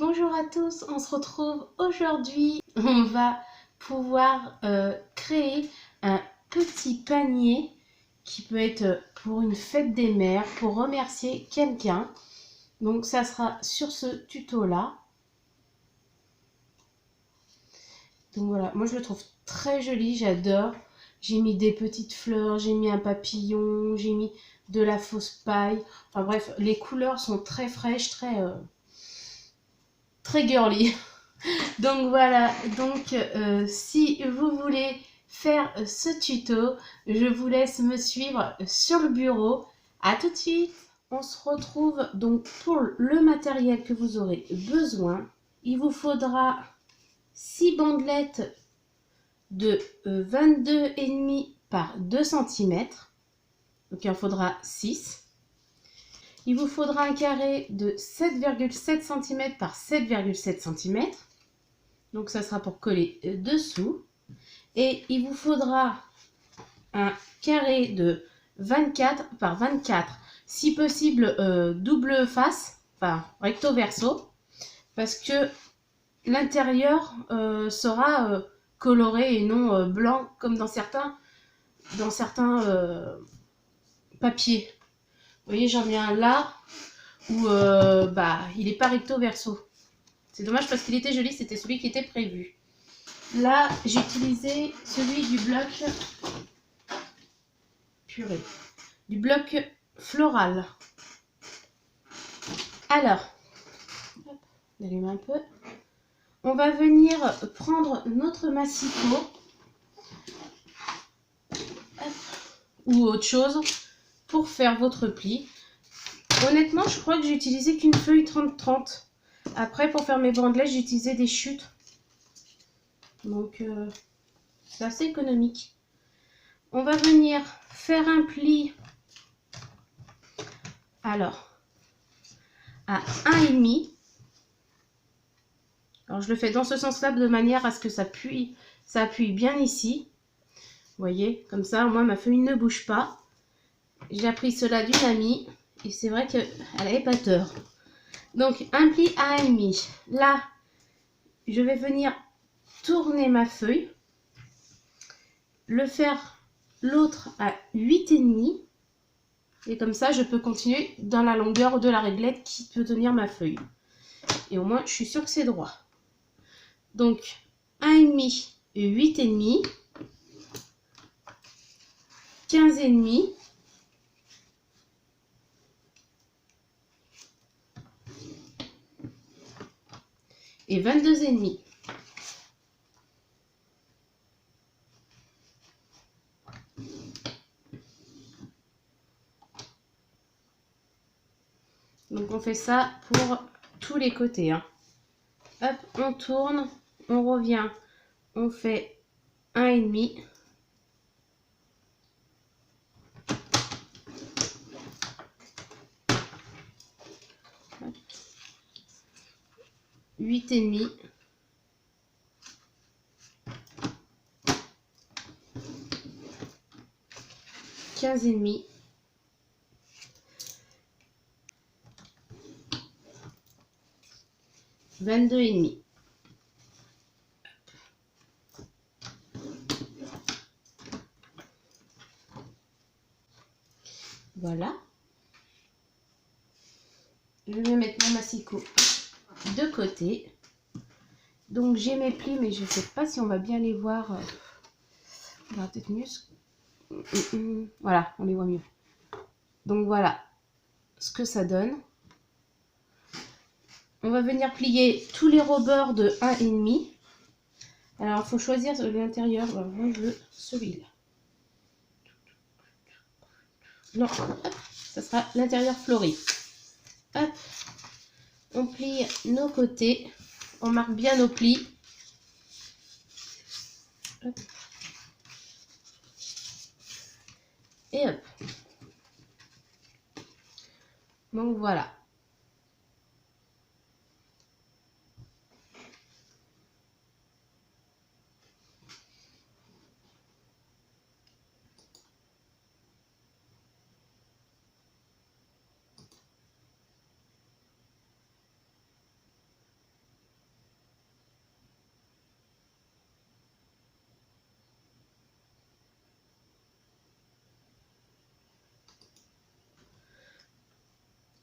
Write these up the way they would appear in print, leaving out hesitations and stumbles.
Bonjour à tous, on se retrouve aujourd'hui. On va pouvoir créer un petit panier qui peut être pour une fête des mères, pour remercier quelqu'un. Donc ça sera sur ce tuto là. Donc voilà, moi je le trouve très joli, j'adore. J'ai mis des petites fleurs, j'ai mis un papillon, j'ai mis de la fausse paille. Enfin bref, les couleurs sont très fraîches, très girly. Donc voilà, donc si vous voulez faire ce tuto, je vous laisse me suivre sur le bureau. À tout de suite. On se retrouve donc pour le matériel que vous aurez besoin. Il vous faudra 6 bandelettes de 22,5 par 2 cm. Donc il en faudra 6. Il vous faudra un carré de 7,7 cm par 7,7 cm. Donc ça sera pour coller dessous. Et il vous faudra un carré de 24 par 24. Si possible double face, enfin recto verso. Parce que l'intérieur sera coloré et non blanc comme dans certains papiers. Vous voyez, j'en ai un là où il n'est pas recto verso. C'est dommage parce qu'il était joli, c'était celui qui était prévu. Là, j'ai utilisé celui du bloc du bloc floral. Alors, on allume un peu. On va venir prendre notre massicot ou autre chose pour faire votre pli. Honnêtement, je crois que j'ai utilisé qu'une feuille 30-30. Après, pour faire mes bandelettes, j'ai utilisé des chutes. Donc, c'est assez économique. On va venir faire un pli. Alors, à 1,5. Alors, je le fais dans ce sens-là de manière à ce que ça appuie bien ici. Vous voyez, comme ça, au moins, ma feuille ne bouge pas. J'ai appris cela d'une amie et c'est vrai qu'elle n'avait pas tort. Donc, un pli à 1,5. Là, je vais venir tourner ma feuille, le faire l'autre à 8,5. Et comme ça, je peux continuer dans la longueur de la réglette qui peut tenir ma feuille. Et au moins, je suis sûre que c'est droit. Donc, 1,5 et 8,5, 15,5, et 22,5. Donc on fait ça pour tous les côtés. Hein. Hop, on tourne, on revient, on fait 1,5. 8,5. 15,5. 22,5. Voilà. Je vais mettre mon massicot de côté. Donc j'ai mes plis, mais je ne sais pas si on va bien les voir. On va peut-être mieux. Voilà, on les voit mieux. Donc voilà ce que ça donne. On va venir plier tous les rebords de 1,5. Alors, il faut choisir l'intérieur. Moi, je veux celui-là. Non, hop, ça sera l'intérieur fleuri. Hop, on plie nos côtés. On marque bien nos plis. Hop. Et hop. Donc voilà.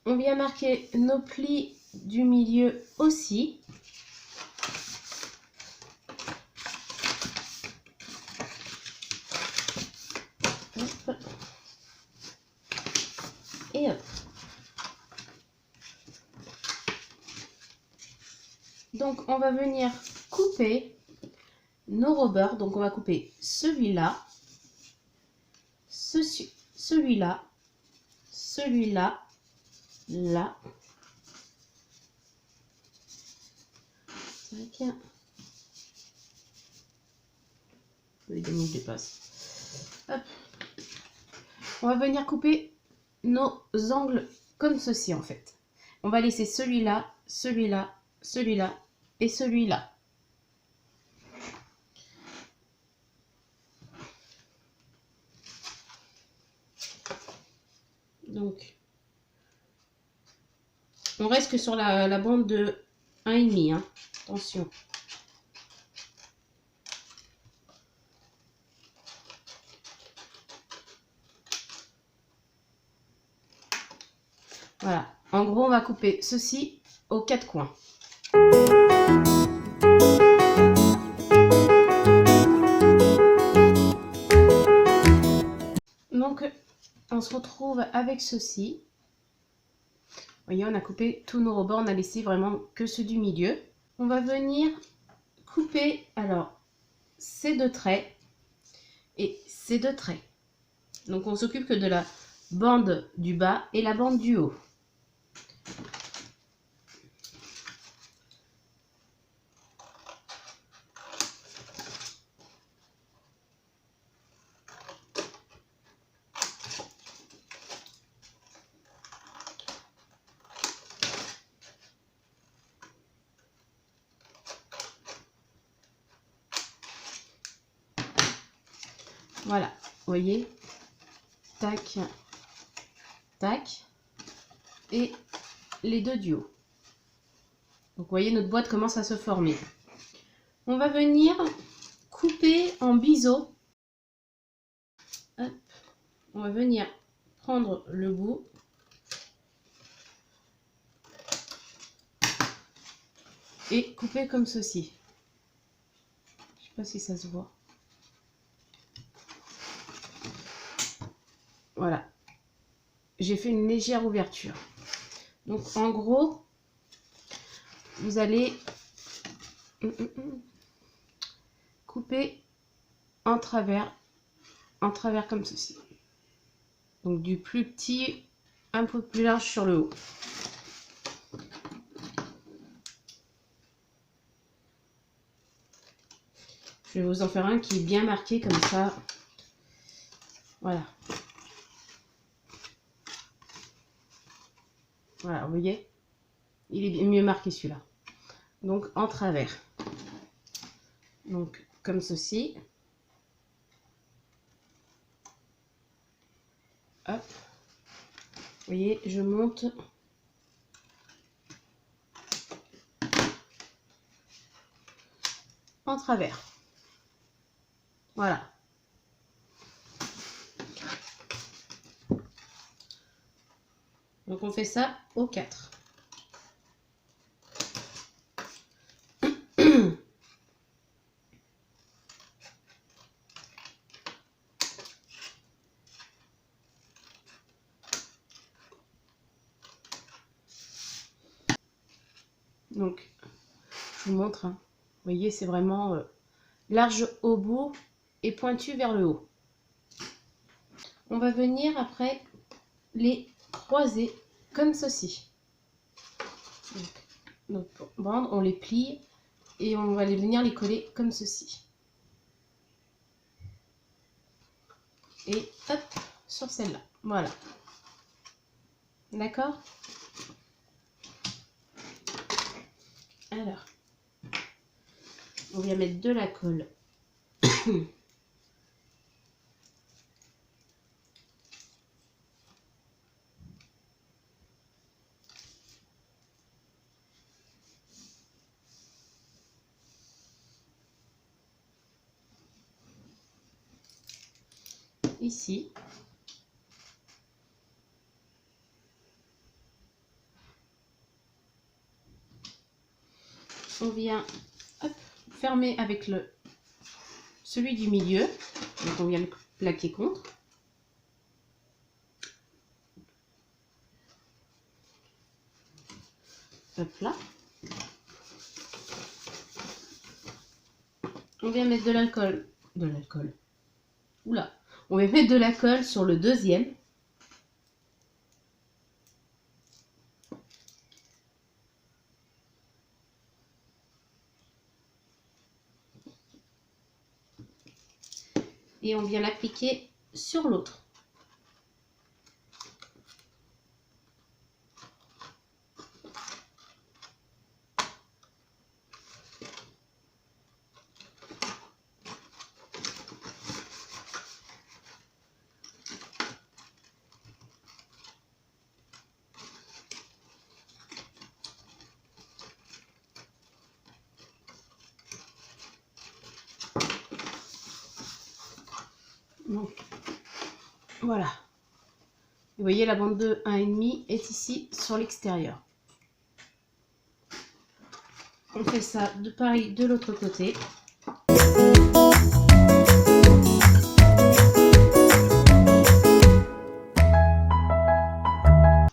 On vient marquer nos plis du milieu aussi. Hop. Et hop. Donc on va venir couper nos rebeurs. Donc on va couper celui-là, celui-là, celui-là, là. Tac. Les deux me dépassent. Hop. On va venir couper nos angles comme ceci en fait. On va laisser celui-là, celui-là, celui-là et celui-là. Donc, on reste que sur la bande de 1,5. Hein. Attention. Voilà. En gros, on va couper ceci aux 4 coins. Donc, on se retrouve avec ceci. Vous voyez, on a coupé tous nos rebords, on a laissé vraiment que ceux du milieu. On va venir couper, alors, ces deux traits et ces deux traits. Donc, on s'occupe que de la bande du bas et la bande du haut. Voilà, vous voyez, tac, tac, et les deux du haut. Donc, vous voyez, notre boîte commence à se former. On va venir couper en biseau. Hop. On va venir prendre le bout. Et couper comme ceci. Je ne sais pas si ça se voit. Voilà. J'ai fait une légère ouverture. Donc en gros, vous allez couper en travers comme ceci. Donc du plus petit, un peu plus large sur le haut. Je vais vous en faire un qui est bien marqué comme ça. Voilà. Voilà, vous voyez, il est mieux marqué celui-là. Donc en travers. Donc comme ceci. Hop. Vous voyez, je monte. En travers. Voilà. Donc on fait ça aux 4. Donc je vous montre. Hein. Vous voyez, c'est vraiment large au bout et pointu vers le haut. On va venir après les croiser comme ceci. Donc, notre bande, on les plie et on va venir les coller comme ceci. Et hop, sur celle-là. Voilà. D'accord? Alors, on vient mettre de la colle. Ici. on vient fermer avec celui du milieu. Donc on vient le plaquer contre. Hop là. On vient mettre de l'alcool. Oula. On va mettre de la colle sur le deuxième. Et on vient l'appliquer sur l'autre. Donc, voilà. Vous voyez, la bande de 1,5 est ici sur l'extérieur. On fait ça de pareil de l'autre côté.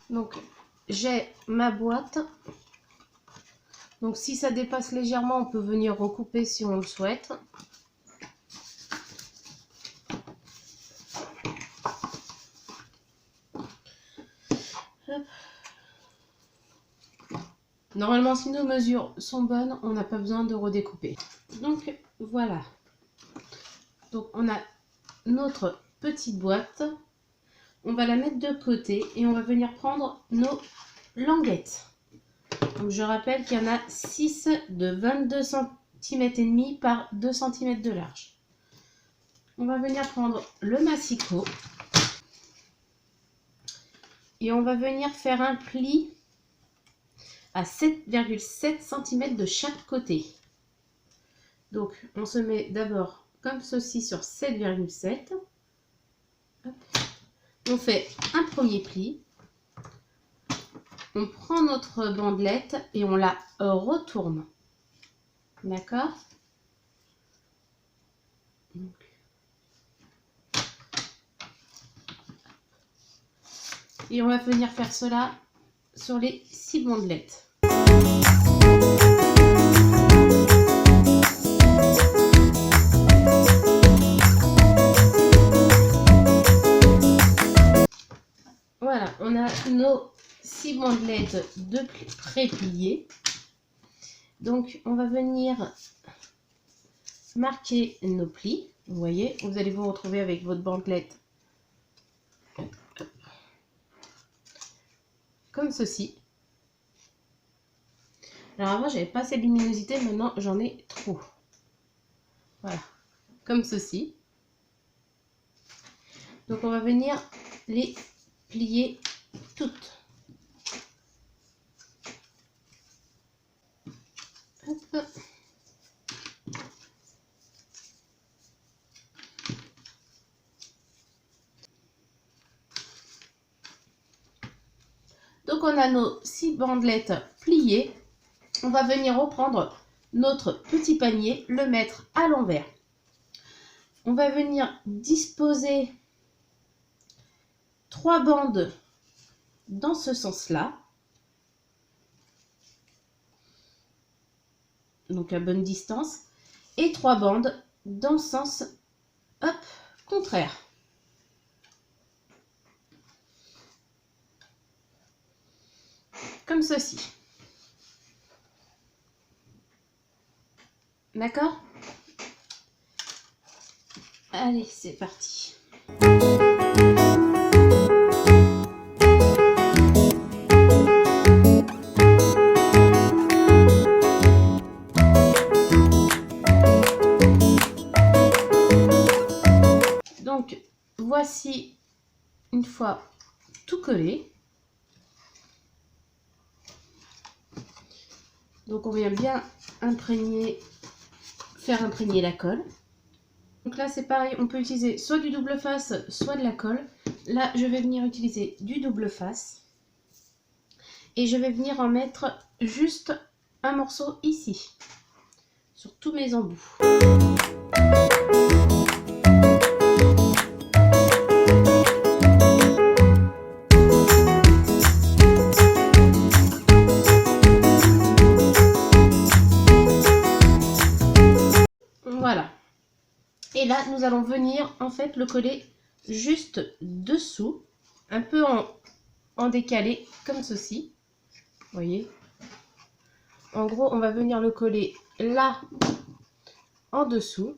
Donc, j'ai ma boîte. Donc, si ça dépasse légèrement, on peut venir recouper si on le souhaite. Normalement, si nos mesures sont bonnes, on n'a pas besoin de redécouper. Donc, voilà. Donc, on a notre petite boîte. On va la mettre de côté et on va venir prendre nos languettes. Donc, je rappelle qu'il y en a 6 de 22 cm et demi par 2 cm de large. On va venir prendre le massicot. Et on va venir faire un pli à 7,7 cm de chaque côté. Donc, on se met d'abord comme ceci sur 7,7. On fait un premier pli. On prend notre bandelette et on la retourne. D'accord ? Et on va venir faire cela sur les 6 bandelettes. Voilà, on a nos 6 bandelettes de pré-pliées. Donc, on va venir marquer nos plis. Vous voyez, vous allez vous retrouver avec votre bandelette comme ceci. Alors avant, j'avais pas assez de luminosité, maintenant j'en ai trop. Voilà, comme ceci. Donc on va venir les plier toutes. Hop. Donc on a nos 6 bandelettes pliées. On va venir reprendre notre petit panier, le mettre à l'envers. On va venir disposer 3 bandes dans ce sens-là. Donc à bonne distance. Et 3 bandes dans le sens contraire. Comme ceci. D'accord ? Allez, c'est parti. Donc, voici une fois tout collé. Donc, on vient bien faire imprégner la colle. Donc là, c'est pareil, on peut utiliser soit du double face, soit de la colle. Là, je vais venir utiliser du double face. Et je vais venir en mettre juste un morceau ici, sur tous mes embouts. Voilà. Et là, nous allons venir en fait le coller juste dessous, un peu en décalé, comme ceci. Vous voyez? En gros, on va venir le coller là, en dessous.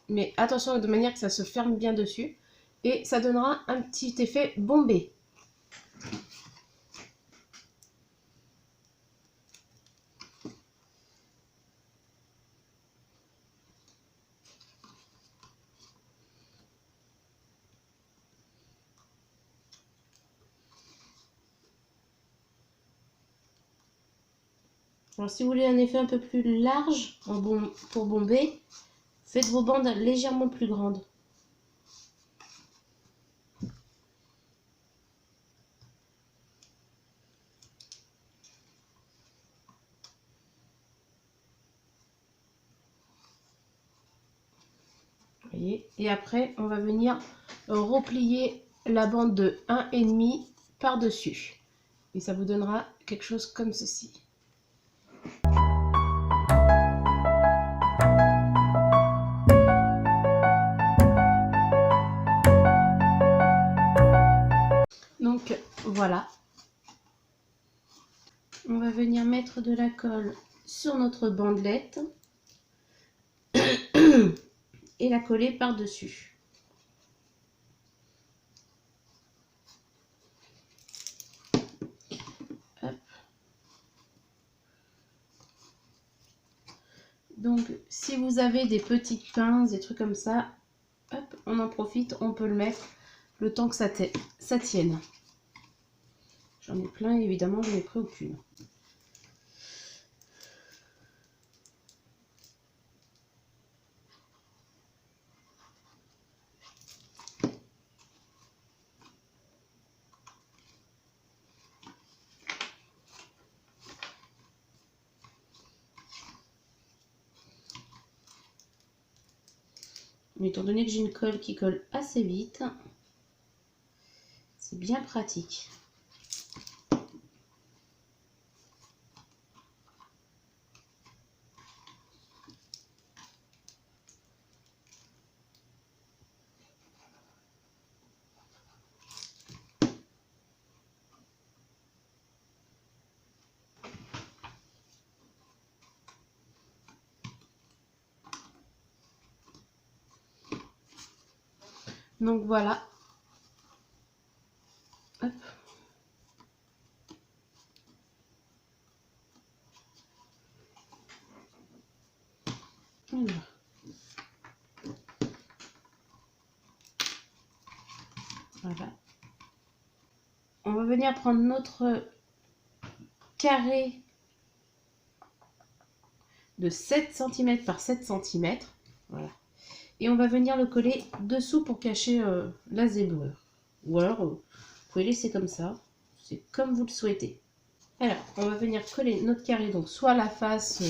Mais attention de manière que ça se ferme bien dessus. Et ça donnera un petit effet bombé. Alors, si vous voulez un effet un peu plus large pour bomber, faites vos bandes légèrement plus grandes. Vous voyez? Et après, on va venir replier la bande de 1,5 par-dessus. Et ça vous donnera quelque chose comme ceci. Donc voilà, on va venir mettre de la colle sur notre bandelette et la coller par-dessus. Donc si vous avez des petites pinces, des trucs comme ça, hop, on en profite, on peut le mettre le temps que ça tienne. J'en ai plein, évidemment, je n'ai pris aucune. Mais étant donné que j'ai une colle qui colle assez vite, c'est bien pratique. Donc voilà. Hop. Voilà. On va venir prendre notre carré de 7 cm par 7 cm. Voilà. Et on va venir le coller dessous pour cacher la zébrure. Ou alors, vous pouvez laisser comme ça. C'est comme vous le souhaitez. Alors, on va venir coller notre carré, donc soit la face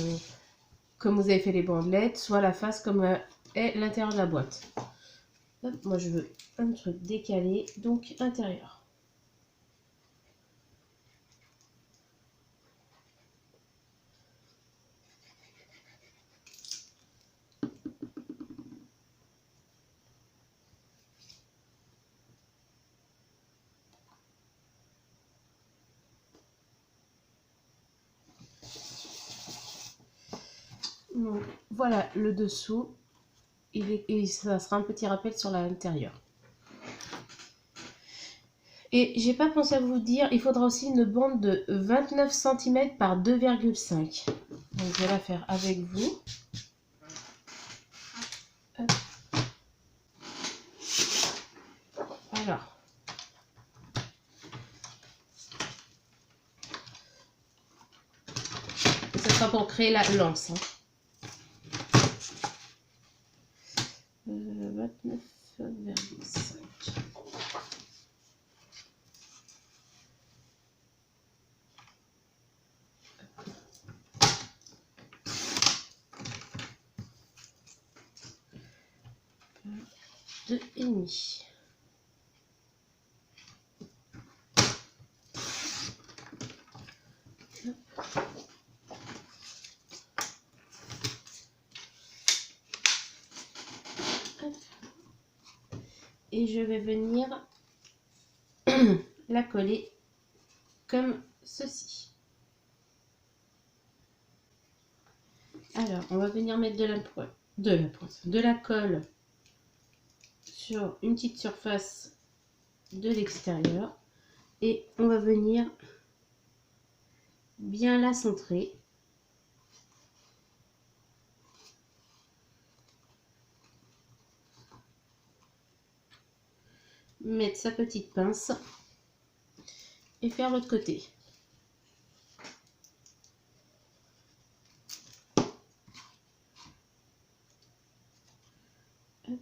comme vous avez fait les bandelettes, soit la face comme est l'intérieur de la boîte. Hop, moi, je veux un truc décalé, donc intérieur. Donc, voilà le dessous. Et ça sera un petit rappel sur l'intérieur. Et j'ai pas pensé à vous dire, il faudra aussi une bande de 29 cm par 2,5. Donc je vais la faire avec vous. Hop. Alors. Ce sera pour créer la lance. Hein. 29,5. 2,5. Et je vais venir la coller comme ceci. Alors, on va venir mettre de la colle sur une petite surface de l'extérieur et on va venir bien la centrer. Mettre sa petite pince et faire l'autre côté. Hop.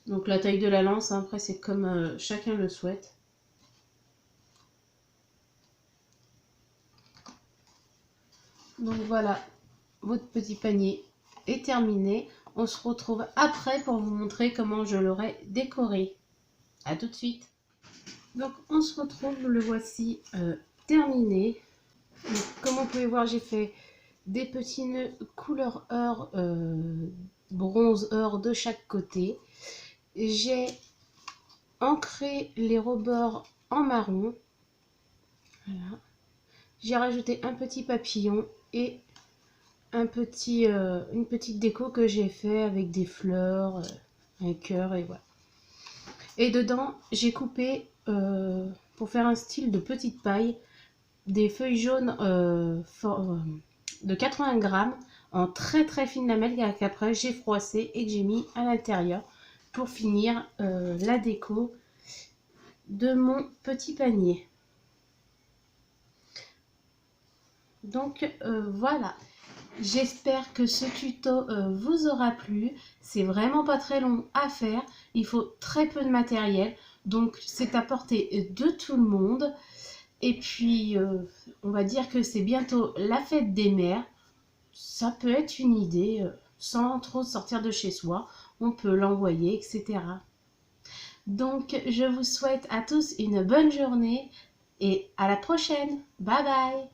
Donc la taille de la lance, hein, après c'est comme chacun le souhaite. Donc voilà, votre petit panier est terminé. On se retrouve après pour vous montrer comment je l'aurai décoré. À tout de suite. Donc on se retrouve, le voici terminé. Donc, comme vous pouvez voir, j'ai fait des petits nœuds couleur or, bronze or de chaque côté. J'ai ancré les rebords en marron. Voilà. J'ai rajouté un petit papillon et une petite déco que j'ai fait avec des fleurs, un cœur et voilà. Et dedans, j'ai coupé pour faire un style de petite paille des feuilles jaunes de 80 grammes en très très fine lamelle qu'après j'ai froissé et que j'ai mis à l'intérieur pour finir la déco de mon petit panier. Donc voilà, j'espère que ce tuto vous aura plu. C'est vraiment pas très long à faire, il faut très peu de matériel, donc c'est à portée de tout le monde. Et puis on va dire que c'est bientôt la fête des mères. Ça peut être une idée, sans trop sortir de chez soi, on peut l'envoyer, etc. Donc je vous souhaite à tous une bonne journée et à la prochaine. Bye bye.